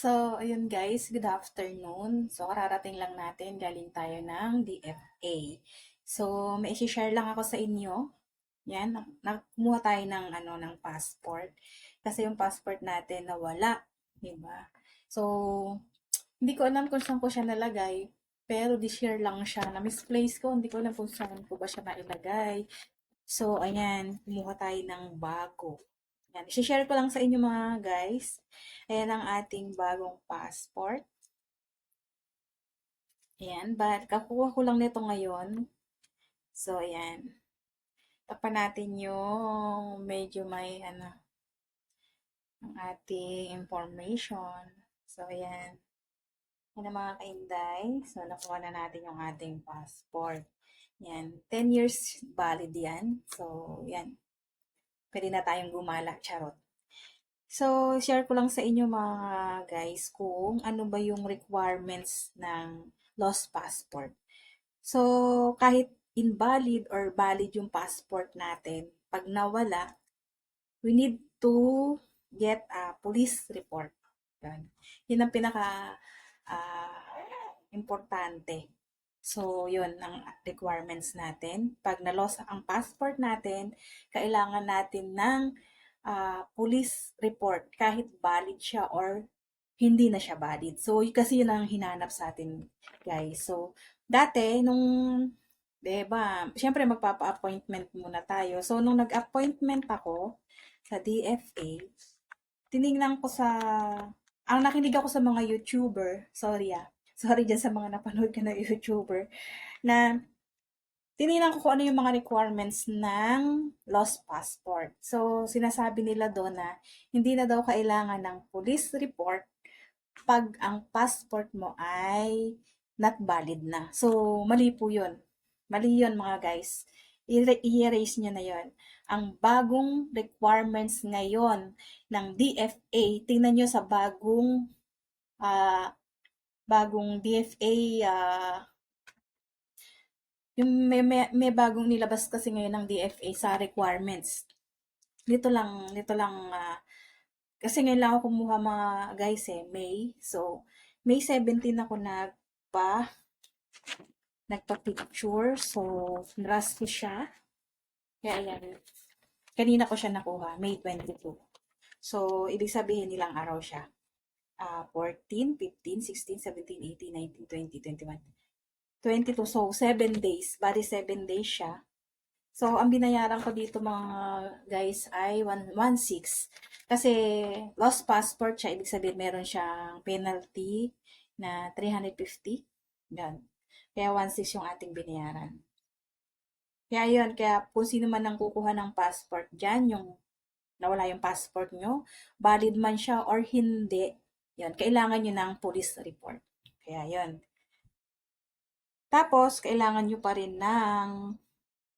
So, ayun guys, good afternoon. So, kararating lang natin, galing tayo ng DFA. So, may share lang ako sa inyo. Yan, kumuha tayo ng, ng passport. Kasi yung passport natin nawala, di ba? So, hindi ko alam kung saan ko siya nalagay. Pero di-share lang siya. Na-misplace ko, hindi ko alam kung saan ko ba siya nailagay. So, ayan, kumuha tayo ng bago. Yan, i-share ko lang sa inyo mga guys. Ayan ang ating bagong passport. Ayan, but kakuha ko lang nito ngayon. So, ayan. Tapan natin yung medyo may ang ating information. So, ayan. Yan ang mga kainday. So, nakuha na natin yung ating passport. Yan. 10 years valid yan. So, yan. Pwede na tayong gumala. Charot. So, share ko lang sa inyo mga guys kung ano ba yung requirements ng lost passport. So, kahit invalid or valid yung passport natin, pag nawala, we need to get a police report. Yan. Yun ang pinaka importante. So, yun ang requirements natin. Pag na-lost ang passport natin, kailangan natin ng police report kahit valid siya or hindi na siya valid. So, kasi yun ang hinanap sa atin, guys. So, dati, nung, diba, syempre magpapa-appointment muna tayo. So, nung nag-appointment ako sa DFA, tiningnan ko sa, ang nakinig ako sa mga YouTuber, sorry dyan sa mga napanood ka na YouTuber, na tinignan ko kung ano yung mga requirements ng lost passport. So, sinasabi nila doon na hindi na daw kailangan ng police report pag ang passport mo ay not valid na. So, mali po yun. Mali yun mga guys. I-erase nyo na yun. Ang bagong requirements ngayon ng DFA, tingnan nyo sa ah, bagong DFA, yung may bagong nilabas kasi ngayon ng DFA sa requirements. Nito lang, kasi ngayon lang ako kumuha mga guys May. So, May 17 ako nagpa-picture. So, rusty siya. Kaya ayan, kanina ko siya nakuha, May 22. So, ibig sabihin nilang araw siya. 14, 15, 16, 17, 18, 19, 20, 21, 22. So, 7 days. Bali, 7 days siya. So, ang binayaran ko dito mga guys ay 1.6. Kasi lost passport siya, ibig sabihin meron siyang penalty na 350. Yan. Kaya 1.6 yung ating binayaran. Kaya yun, kaya kung sino man ang kukuha ng passport dyan, yung nawala yung passport nyo, valid man siya or hindi, yun, kailangan nyo ng police report. Kaya yun. Tapos, kailangan nyo pa rin ng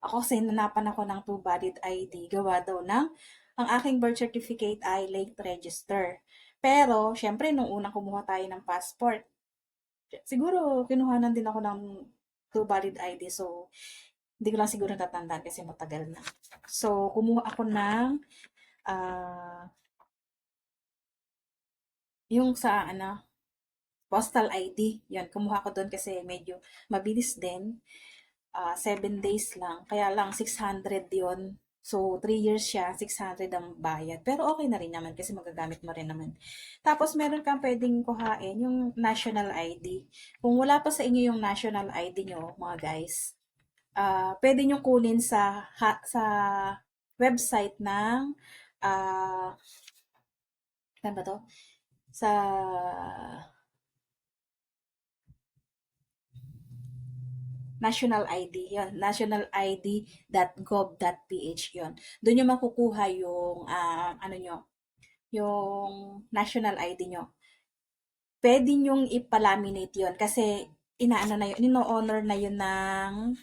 ako kasi nanapan ako ng two valid ID, gawa daw ng ang aking birth certificate ay late register. Pero, syempre, nung unang kumuha tayo ng passport, siguro kinuhanan din ako ng two valid ID. So, hindi ko lang siguro natatandaan kasi matagal na. So, kumuha ako ng ah yung sa postal ID. Yan, kumuha ko doon kasi medyo mabilis din. 7 days lang. Kaya lang 600 yon. So, 3 years siya, 600 ang bayad. Pero okay na rin naman kasi magagamit mo rin naman. Tapos, meron kang pwedeng kuhain yung national ID. Kung wala pa sa inyo yung national ID nyo, mga guys, pwede nyo kunin sa website ng saan ba to? Sa national ID, yun, nationalid.gov.ph, yun. Doon nyo makukuha yung, nyo, yung national ID nyo. Pwede nyong ipalaminate yun kasi inaano na yun, ino-honor na yun ng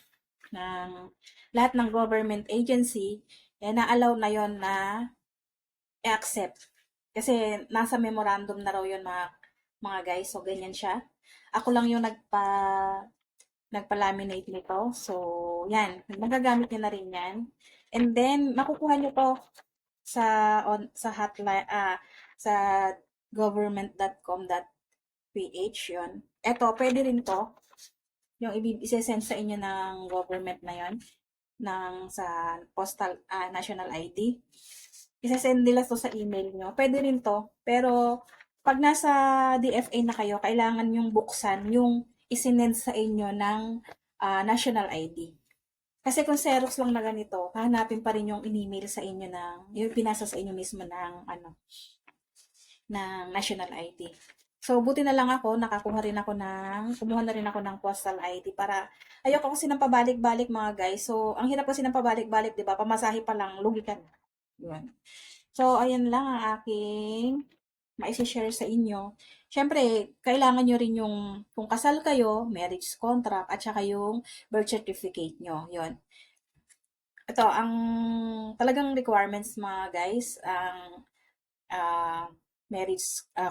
lahat ng government agency, na-allow na yun na i-accept. Kasi nasa memorandum na raw yun mga guys, so ganyan siya. Ako lang yung nagpa-laminate nito. So, yan. Magagamit nyo na rin yan. And then, makukuha nyo to sa hotline, sa government.com.ph yun. Eto, pwede rin to, yung i-send sa inyo ng government na yon sa postal, national ID. Isasend nila to sa email nyo. Pwede rin to, pero pag nasa DFA na kayo, kailangan yung buksan yung isinend sa inyo ng national ID. Kasi kung Xerox lang na ganito, hahanapin pa rin yung in-email sa inyo yung pinasa sa inyo mismo ng national ID. So, buti na lang ako, kumuha na rin ako ng postal ID para, ayoko kasi ng pabalik-balik mga guys. So, ang hirap kasi ng pabalik-balik, di ba? Pamasahe pa lang, lugi ka na. Yun. So, ayan lang ang aking maisi-share sa inyo. Siyempre, kailangan nyo rin kung kasal kayo, marriage contract, at saka yung birth certificate nyo. Yun. Ito, ang talagang requirements mga guys, ah,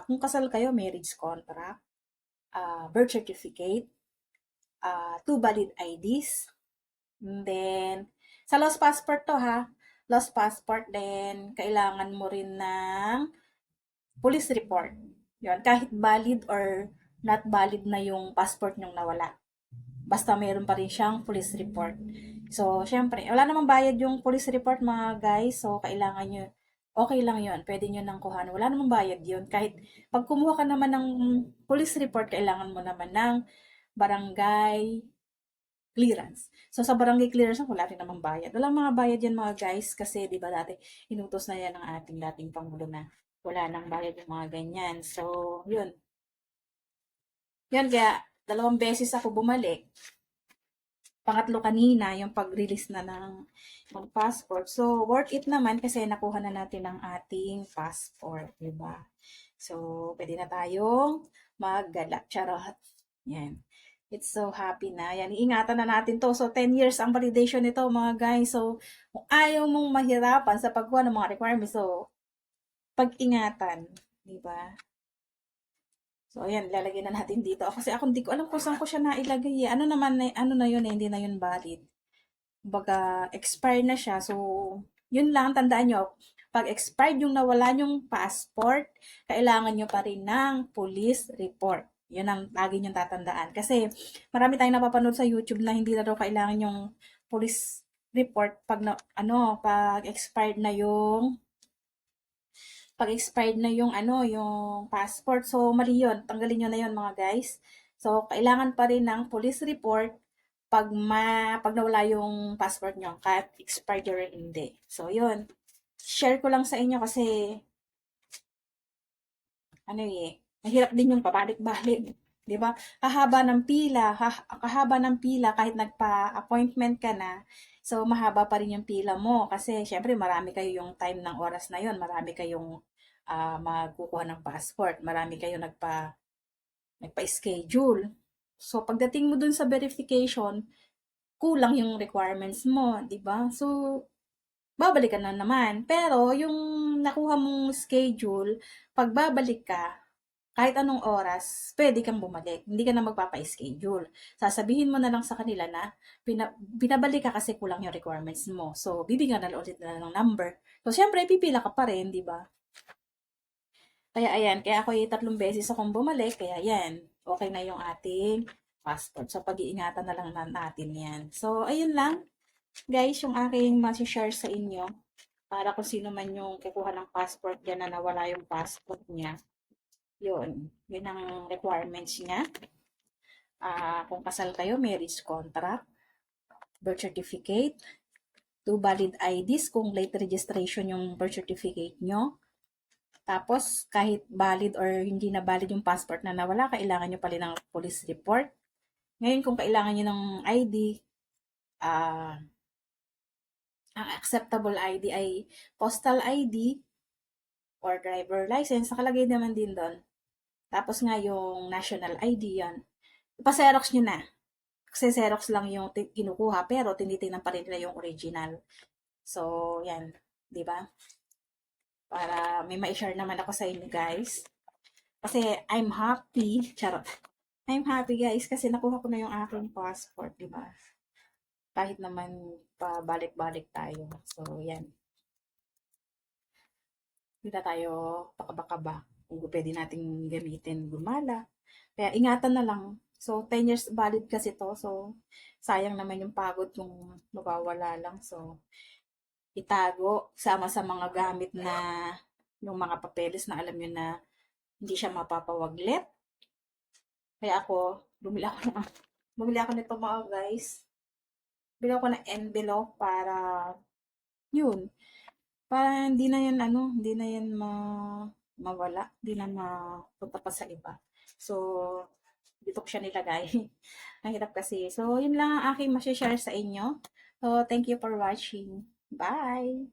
kung kasal kayo, marriage contract, birth certificate, 2 valid IDs, and then, sa lost passport to ha, lost passport, then, kailangan mo rin ng police report. Yun, kahit valid or not valid na yung passport nyong nawala. Basta mayroon pa rin siyang police report. So, syempre, wala namang bayad yung police report mga guys. So, kailangan nyo, okay lang yun. Pwede nyo nang kuhanin. Wala namang bayad yun. Kahit pag kumuha ka naman ng police report, kailangan mo naman ng barangay clearance. So, sa barangay clearance, wala rin namang bayad. Walang mga bayad yan mga guys. Kasi, di ba dati, inutos na yan ng ating dating Pangulo na wala nang bayad yung mga ganyan. So, yun. Yan, kaya 2 beses ako bumalik. Pangatlo kanina, yung pag-release na ng passport. So, worth it naman kasi nakuha na natin ang ating passport, di ba? So, pwede na tayong maggala. Charot. Yan. It's so happy na. Yan, iingatan na natin to. So, 10 years ang validation nito, mga guys. So, kung ayaw mong mahirapan sa pagkuha ng mga requirements, so, pag-ingatan. Di ba? So, ayan, lalagyan na natin dito. Kasi ako hindi ko alam kung saan ko siya nailagay. Ano naman, ano na yun, hindi na yun valid. Baga, expired na siya. So, yun lang, tandaan nyo. Pag expired yung nawala yung passport, kailangan nyo pa rin ng police report. Yun ang lagi nyo tatandaan. Kasi, marami tayong napapanood sa YouTube na hindi na daw kailangan yung police report pag expired na yung passport. So, mali yun. Tanggalin nyo na yun, mga guys. So, kailangan pa rin ng police report pag nawala yung passport nyo, kahit expired or hindi. So, yun. Share ko lang sa inyo kasi, mahirap din yung pabalik-balik. 'Di ba? Kahaba ng pila kahit nagpa-appointment ka na. So, mahaba pa rin yung pila mo kasi syempre marami kayo yung time ng oras na yon, marami kayong magkukuha ng passport, marami kayong nagpa-schedule. So, pagdating mo dun sa verification, kulang yung requirements mo, 'di ba? So, babalik ka na naman. Pero, yung nakuha mong schedule, pag babalik ka, kahit anong oras, pwede kang bumalik. Hindi ka na magpapa-schedule. Sasabihin mo na lang sa kanila na binabalik ka kasi kulang yung requirements mo. So, bibigyan na ulit na ng number. So, syempre, pipila ka pa rin, di ba? Kaya, ayan. Kaya ako 3 beses akong bumalik. Kaya, yan. Okay na yung ating passport. So, pag-iingatan na lang natin yan. So, ayun lang. Guys, yung aking share sa inyo. Para kung sino man yung kukuha ng passport dyan na nawala yung passport niya. Yun ang requirements niya. Kung kasal kayo, marriage contract, birth certificate, 2 valid IDs kung late registration yung birth certificate nyo. Tapos, kahit valid or hindi na valid yung passport na nawala, kailangan nyo pala ng police report. Ngayon, kung kailangan nyo ng ID, ang acceptable ID ay postal ID or driver license. Nakalagay naman din doon. Tapos nga yung national ID yan. Ipa-xerox nyo na. Kasi Xerox lang yung kinukuha pero tinitingnan pa rin nila yung original. So, yan. 'Di ba? Para may ma-share naman ako sa inyo guys. Kasi I'm happy. Charot. I'm happy guys kasi nakuha ko na yung aking passport. 'Di ba? Kahit naman pabalik-balik tayo. So, yan. Hindi na tayo pakaba-kaba. kung pwede nating gamitin, gumala. Kaya ingatan na lang. So, 10 years valid kasi to. So, sayang naman yung pagod kung mawawala lang. So, itago sama sa mga gamit na yung mga papeles na alam nyo na hindi siya mapapawaglit. Kaya ako, bumili ako nito mga guys. Bili ako ng envelope para, yun, para hindi na yan, hindi na yan mawala, hindi na mapunta pa sa iba. So, dito ko siya nilagay. Ang hirap kasi. So, yun lang ang aking share sa inyo. So, thank you for watching. Bye!